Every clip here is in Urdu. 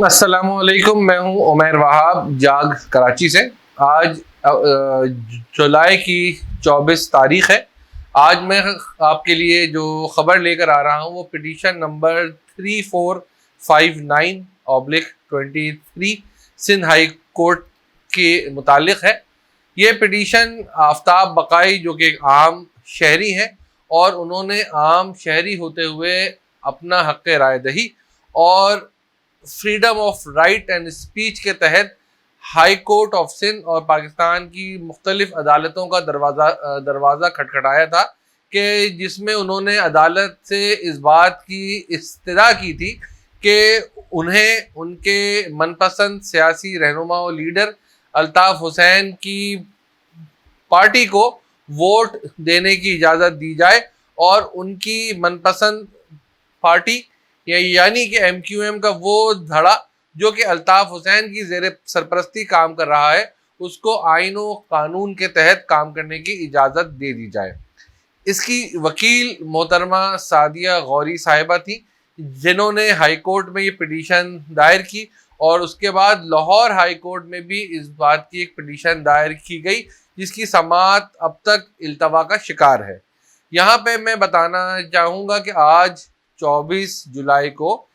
السلام علیکم، میں ہوں عمیر وہاب جاگ کراچی سے۔ آج جولائی کی 24 تاریخ ہے۔ آج میں آپ کے لیے جو خبر لے کر آ رہا ہوں وہ petition number 3459/23 Sindh high court کے متعلق ہے۔ یہ پٹیشن آفتاب بقائی جو کہ ایک عام شہری ہیں اور انہوں نے عام شہری ہوتے ہوئے اپنا حق رائے دہی اور freedom of right and speech کے تحت ہائی کورٹ آف سندھ اور پاکستان کی مختلف عدالتوں کا دروازہ کھٹکھٹایا تھا، کہ جس میں انہوں نے عدالت سے اس بات کی استدعا کی تھی کہ انہیں ان کے من پسند سیاسی رہنما و لیڈر الطاف حسین کی پارٹی کو ووٹ دینے کی اجازت دی جائے اور ان کی من پسند پارٹی یعنی کہ MQM کا وہ دھڑا جو کہ الطاف حسین کی زیر سرپرستی کام کر رہا ہے، اس کو آئین و قانون کے تحت کام کرنے کی اجازت دے دی جائے۔ اس کی وکیل محترمہ سعدیہ غوری صاحبہ تھیں، جنہوں نے ہائی کورٹ میں یہ پٹیشن دائر کی اور اس کے بعد لاہور ہائی کورٹ میں بھی اس بات کی ایک پٹیشن دائر کی گئی، جس کی سماعت اب تک التوا کا شکار ہے۔ یہاں پہ میں بتانا چاہوں گا کہ آج 24 جولائی کو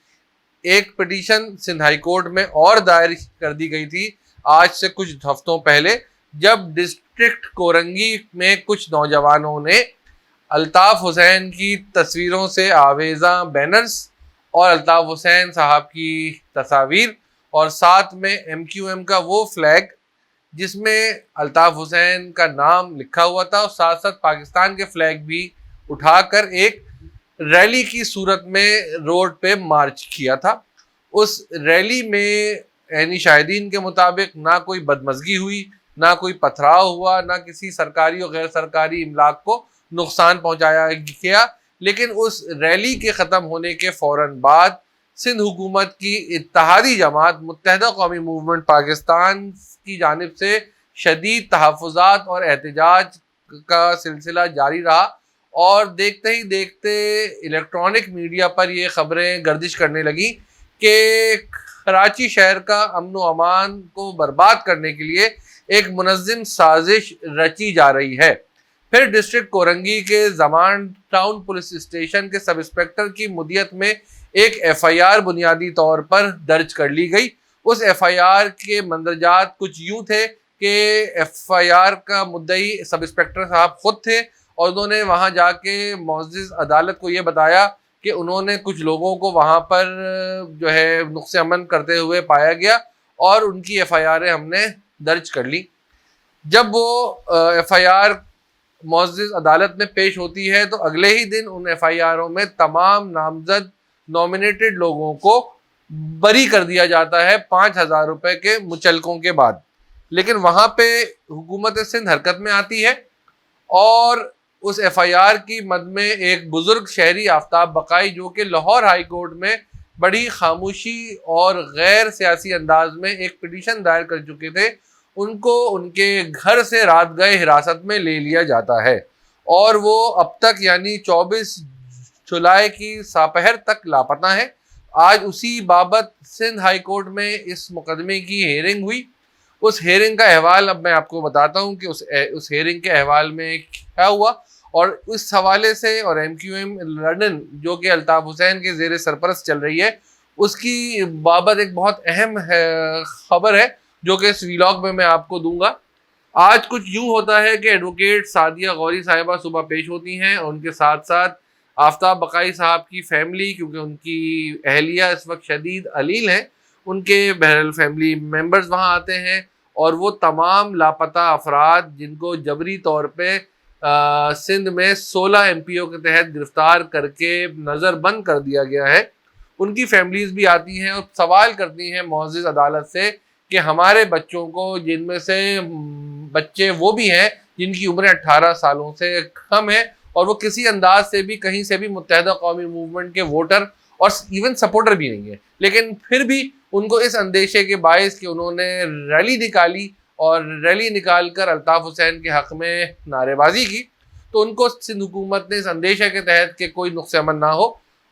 ایک پٹیشن سندھ ہائی کورٹ میں اور دائر کر دی گئی تھی، آج سے کچھ ہفتوں پہلے، جب ڈسٹرکٹ کورنگی میں کچھ نوجوانوں نے الطاف حسین کی تصویروں سے آویزاں بینرز اور الطاف حسین صاحب کی تصاویر اور ساتھ میں MQM کا وہ فلیگ جس میں الطاف حسین کا نام لکھا ہوا تھا اور ساتھ ساتھ پاکستان کے فلیگ بھی اٹھا کر ایک ریلی کی صورت میں روڈ پہ مارچ کیا تھا۔ اس ریلی میں عینی شاہدین کے مطابق نہ کوئی بدمزگی ہوئی، نہ کوئی پتھراؤ ہوا، نہ کسی سرکاری اور غیر سرکاری املاک کو نقصان پہنچایا گیا، لیکن اس ریلی کے ختم ہونے کے فوراً بعد سندھ حکومت کی اتحادی جماعت متحدہ قومی موومنٹ پاکستان کی جانب سے شدید تحفظات اور احتجاج کا سلسلہ جاری رہا اور دیکھتے ہی دیکھتے الیکٹرانک میڈیا پر یہ خبریں گردش کرنے لگیں کہ کراچی شہر کا امن و امان کو برباد کرنے کے لیے ایک منظم سازش رچی جا رہی ہے۔ پھر ڈسٹرکٹ کورنگی کے زمان ٹاؤن پولیس اسٹیشن کے سب انسپکٹر کی مدیت میں ایک FIR بنیادی طور پر درج کر لی گئی۔ اس FIR کے مندرجات کچھ یوں تھے کہ FIR کا مدعی سب انسپکٹر صاحب خود تھے اور انہوں نے وہاں جا کے معزز عدالت کو یہ بتایا کہ انہوں نے کچھ لوگوں کو وہاں پر جو ہے نقص امن کرتے ہوئے پایا گیا اور ان کی FIR ہم نے درج کر لی۔ جب وہ FIR معزز عدالت میں پیش ہوتی ہے تو اگلے ہی دن ان FIR میں تمام نامزد نومینیٹڈ لوگوں کو بری کر دیا جاتا ہے 5,000 روپے کے مچلکوں کے بعد، لیکن وہاں پہ حکومت سندھ حرکت میں آتی ہے اور اس FIR کی مد میں ایک بزرگ شہری آفتاب بقائی جو کہ لاہور ہائی کورٹ میں بڑی خاموشی اور غیر سیاسی انداز میں ایک پٹیشن دائر کر چکے تھے، ان کو ان کے گھر سے رات گئے حراست میں لے لیا جاتا ہے اور وہ اب تک یعنی 24 جولائی کی ساپہر تک لاپتہ ہیں۔ آج اسی بابت سندھ ہائی کورٹ میں اس مقدمے کی ہیئرنگ ہوئی۔ اس ہیئرنگ کا احوال اب میں آپ کو بتاتا ہوں کہ اس ہیئرنگ کے احوال میں کیا ہوا اور اس حوالے سے اور MQM لندن جو کہ الطاف حسین کے زیر سرپرست چل رہی ہے اس کی بابت ایک بہت اہم خبر ہے جو کہ اس ویلاگ میں آپ کو دوں گا۔ آج کچھ یوں ہوتا ہے کہ ایڈوکیٹ سعدیہ غوری صاحبہ صبح پیش ہوتی ہیں اور ان کے ساتھ ساتھ آفتاب بقائی صاحب کی فیملی، کیونکہ ان کی اہلیہ اس وقت شدید علیل ہیں، ان کے بہرحال فیملی ممبرز وہاں آتے ہیں اور وہ تمام لاپتہ افراد جن کو جبری طور پہ سندھ میں 16 MPO کے تحت گرفتار کر کے نظر بند کر دیا گیا ہے، ان کی فیملیز بھی آتی ہیں اور سوال کرتی ہیں معزز عدالت سے کہ ہمارے بچوں کو، جن میں سے بچے وہ بھی ہیں جن کی عمریں 18 سالوں سے کم ہے اور وہ کسی انداز سے بھی کہیں سے بھی متحدہ قومی موومنٹ کے ووٹر اور ایون سپورٹر بھی نہیں ہے، لیکن پھر بھی ان کو اس اندیشے کے باعث کہ انہوں نے ریلی نکالی اور ریلی نکال کر الطاف حسین کے حق میں نعرے بازی کی، تو ان کو سندھ حکومت نے اس اندیشے کے تحت کہ کوئی نقص امن نہ ہو،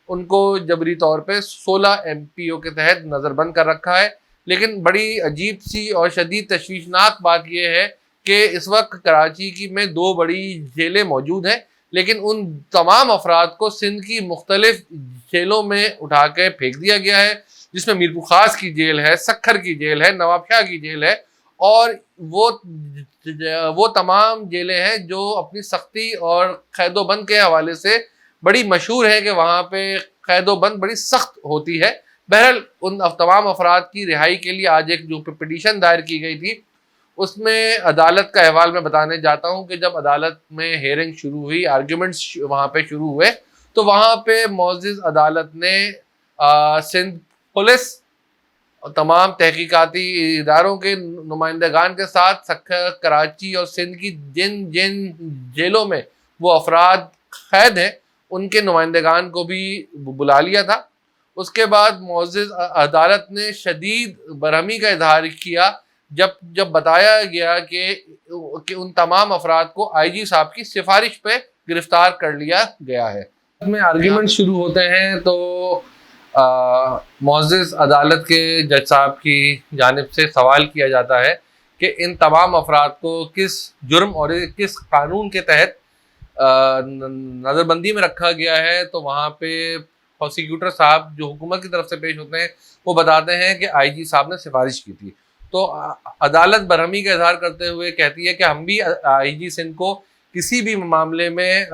ان کو جبری طور پہ 16 MPO کے تحت نظر بند کر رکھا ہے۔ لیکن بڑی عجیب سی اور شدید تشویشناک بات یہ ہے کہ اس وقت کراچی میں 2 بڑی جیلیں موجود ہیں، لیکن ان تمام افراد کو سندھ کی مختلف جیلوں میں اٹھا کے پھینک دیا گیا ہے، جس میں میرپور خاص کی جیل ہے، سکھر کی جیل ہے، نواب شاہ کی جیل ہے، اور وہ تمام جیلیں ہیں جو اپنی سختی اور قید و بند کے حوالے سے بڑی مشہور ہے کہ وہاں پہ قید و بند بڑی سخت ہوتی ہے۔ بہرحال ان تمام افراد کی رہائی کے لیے آج ایک جو پٹیشن دائر کی گئی تھی، اس میں عدالت کا احوال میں بتانے جاتا ہوں کہ جب عدالت میں ہیئرنگ شروع ہوئی، آرگیومنٹس وہاں پہ شروع ہوئے، تو وہاں پہ معزز عدالت نے سندھ پولیس تمام تحقیقاتی اداروں کے نمائندگان کے ساتھ سکھر، کراچی اور سندھ کی جن جیلوں میں وہ افراد قید ہیں ان کے نمائندگان کو بھی بلا لیا تھا۔ اس کے بعد معزز عدالت نے شدید برہمی کا اظہار کیا جب بتایا گیا کہ ان تمام افراد کو IG صاحب کی سفارش پہ گرفتار کر لیا گیا ہے۔ میں آرگیومنٹ شروع ہوتے ہیں تو معزز عدالت کے جج صاحب کی جانب سے سوال کیا جاتا ہے کہ ان تمام افراد کو کس جرم اور کس قانون کے تحت نظر بندی میں رکھا گیا ہے، تو وہاں پہ پروسیکیوٹر صاحب جو حکومت کی طرف سے پیش ہوتے ہیں وہ بتاتے ہیں کہ IG صاحب نے سفارش کی تھی۔ تو عدالت برہمی کا اظہار کرتے ہوئے کہتی ہے کہ ہم بھی IG سندھ کو کسی بھی معاملے میں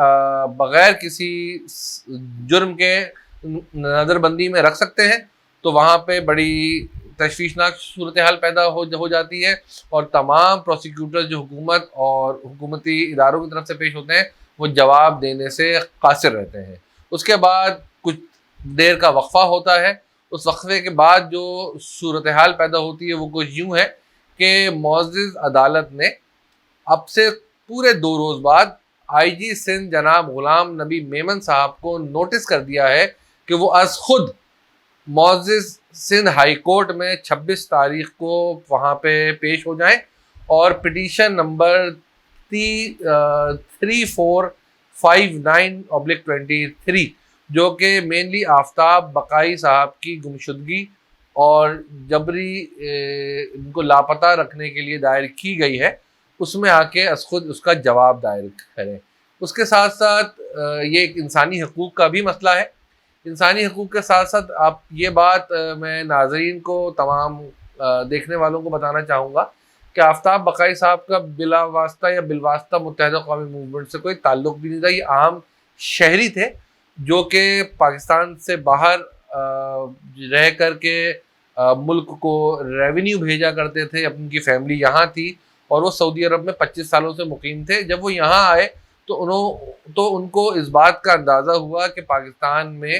بغیر کسی جرم کے نظر بندی میں رکھ سکتے ہیں۔ تو وہاں پہ بڑی تشویشناک صورتحال پیدا ہو جاتی ہے، اور تمام پروسیکیوٹر جو حکومت اور حکومتی اداروں کی طرف سے پیش ہوتے ہیں وہ جواب دینے سے قاصر رہتے ہیں۔ اس کے بعد کچھ دیر کا وقفہ ہوتا ہے۔ اس وقفے کے بعد جو صورتحال پیدا ہوتی ہے وہ کچھ یوں ہے کہ معزز عدالت نے اب سے پورے 2 روز بعد IG سندھ جناب غلام نبی میمن صاحب کو نوٹس کر دیا ہے کہ وہ از خود معزز سندھ ہائی کورٹ میں 26 تاریخ کو وہاں پہ پیش ہو جائیں اور پٹیشن نمبر 3459/23 جو کہ مینلی آفتاب بقائی صاحب کی گمشدگی اور جبری ان کو لاپتہ رکھنے کے لیے دائر کی گئی ہے، اس میں آ کے از خود اس کا جواب دائر کریں۔ اس کے ساتھ ساتھ یہ ایک انسانی حقوق کا بھی مسئلہ ہے۔ انسانی حقوق کے ساتھ ساتھ آپ یہ بات میں ناظرین کو، تمام دیکھنے والوں کو بتانا چاہوں گا کہ آفتاب بقائی صاحب کا بلا واسطہ یا بالواسطہ متحدہ قومی موومنٹ سے کوئی تعلق بھی نہیں تھا۔ یہ عام شہری تھے جو کہ پاکستان سے باہر رہ کر کے ملک کو ریونیو بھیجا کرتے تھے، ان کی فیملی یہاں تھی اور وہ سعودی عرب میں 25 سالوں سے مقیم تھے۔ جب وہ یہاں آئے تو ان کو اس بات کا اندازہ ہوا کہ پاکستان میں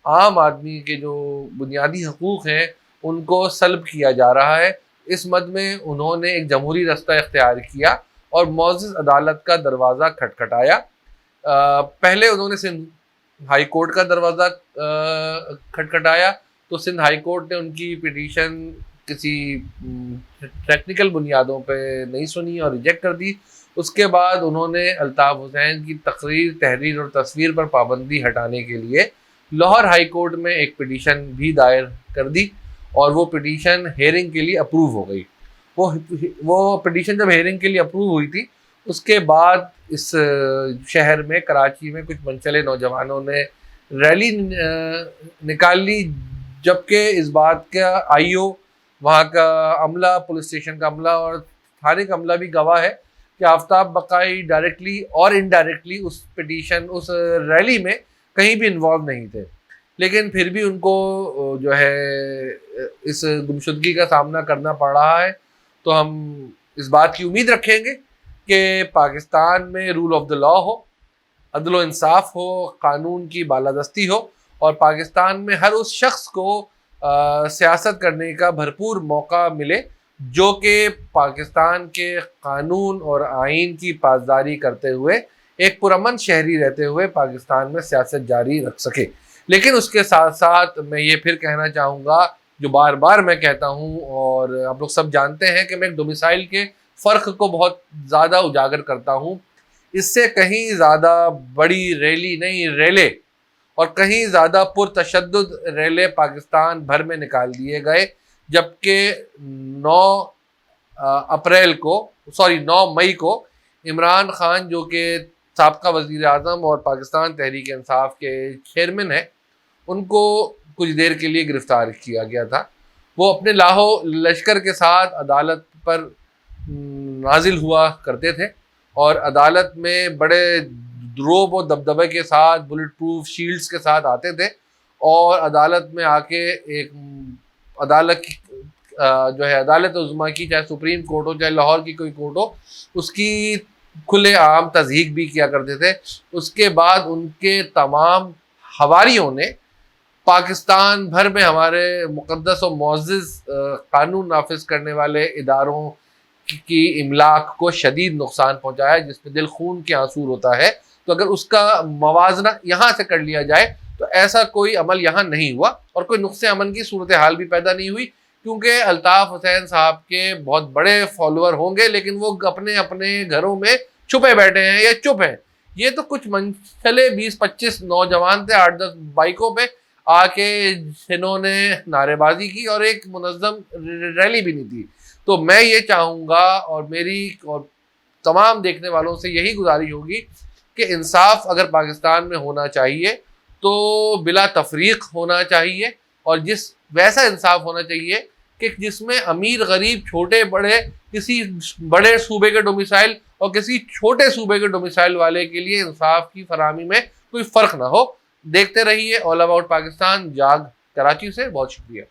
عام آدمی کے جو بنیادی حقوق ہیں ان کو سلب کیا جا رہا ہے۔ اس مد میں انہوں نے ایک جمہوری رستہ اختیار کیا اور معزز عدالت کا دروازہ کھٹکھٹایا۔ پہلے انہوں نے سندھ ہائی کورٹ کا دروازہ کھٹکھٹایا تو سندھ ہائی کورٹ نے ان کی پٹیشن کسی ٹیکنیکل بنیادوں پہ نہیں سنی اور ریجیکٹ کر دی۔ اس کے بعد انہوں نے الطاف حسین کی تقریر، تحریر اور تصویر پر پابندی ہٹانے کے لیے لاہور ہائی کورٹ میں ایک پٹیشن بھی دائر کر دی اور وہ پٹیشن ہیئرنگ کے لیے اپروو ہو گئی۔ وہ پٹیشن جب ہیئرنگ کے لیے اپروو ہوئی تھی، اس کے بعد اس شہر میں، کراچی میں، کچھ منچلے نوجوانوں نے ریلی نکال لی، جبکہ اس بات کا IO، وہاں کا عملہ، پولیس اسٹیشن کا عملہ اور تھانے کا عملہ بھی گواہ ہے کہ آفتاب بقائی ڈائریکٹلی اور انڈائریکٹلی اس ریلی میں کہیں بھی انوالو نہیں تھے، لیکن پھر بھی ان کو جو ہے اس گمشدگی کا سامنا کرنا پڑ رہا ہے۔ تو ہم اس بات کی امید رکھیں گے کہ پاکستان میں رول آف دا لا ہو، عدل و انصاف ہو، قانون کی بالادستی ہو، اور پاکستان میں ہر اس شخص کو سیاست کرنے کا بھرپور موقع ملے جو کہ پاکستان کے قانون اور آئین کی پاسداری کرتے ہوئے ایک پرامن شہری رہتے ہوئے پاکستان میں سیاست جاری رکھ سکے۔ لیکن اس کے ساتھ ساتھ میں یہ پھر کہنا چاہوں گا، جو بار بار میں کہتا ہوں اور آپ لوگ سب جانتے ہیں کہ میں ایک ڈومیسائل کے فرق کو بہت زیادہ اجاگر کرتا ہوں، اس سے کہیں زیادہ بڑی ریلی نہیں، ریلے اور کہیں زیادہ پرتشدد ریلے پاکستان بھر میں نکال دیے گئے، جبکہ 9 مئی کو عمران خان جو کہ سابقہ وزیر اعظم اور پاکستان تحریک انصاف کے چیئرمین ہیں، ان کو کچھ دیر کے لیے گرفتار کیا گیا تھا۔ وہ اپنے لاہو لشکر کے ساتھ عدالت پر نازل ہوا کرتے تھے اور عدالت میں بڑے روب و دبدبے کے ساتھ، بلٹ پروف شیلڈز کے ساتھ آتے تھے، اور عدالت میں آ کے ایک عدالت عظمیٰ کی، چاہے سپریم کورٹ ہو چاہے لاہور کی کوئی کورٹ ہو، اس کی کھلے عام تضحیق بھی کیا کرتے تھے۔ اس کے بعد ان کے تمام حواریوں نے پاکستان بھر میں ہمارے مقدس و معزز قانون نافذ کرنے والے اداروں کی املاک کو شدید نقصان پہنچایا، جس پہ دل خون کے آنسو ہوتا ہے۔ تو اگر اس کا موازنہ یہاں سے کر لیا جائے تو ایسا کوئی عمل یہاں نہیں ہوا، اور کوئی نقص امن کی صورتحال بھی پیدا نہیں ہوئی، کیونکہ الطاف حسین صاحب کے بہت بڑے فالوور ہوں گے، لیکن وہ اپنے اپنے گھروں میں چھپے بیٹھے ہیں یا چپ ہیں۔ یہ تو کچھ منچلے 20-25 نوجوان تھے 8-10 بائکوں پہ آ کے، جنہوں نے نعرے بازی کی، اور ایک منظم ریلی بھی نہیں تھی۔ تو میں یہ چاہوں گا، اور میری اور تمام دیکھنے والوں سے یہی گزارش ہوگی کہ انصاف اگر پاکستان میں ہونا چاہیے تو بلا تفریق ہونا چاہیے، اور ویسا انصاف ہونا چاہیے کہ جس میں امیر غریب چھوٹے بڑے، کسی بڑے صوبے کے ڈومیسائل اور کسی چھوٹے صوبے کے ڈومیسائل والے کے لیے انصاف کی فراہمی میں کوئی فرق نہ ہو۔ دیکھتے رہیے آل اباؤٹ پاکستان۔ جاگ کراچی سے، بہت شکریہ۔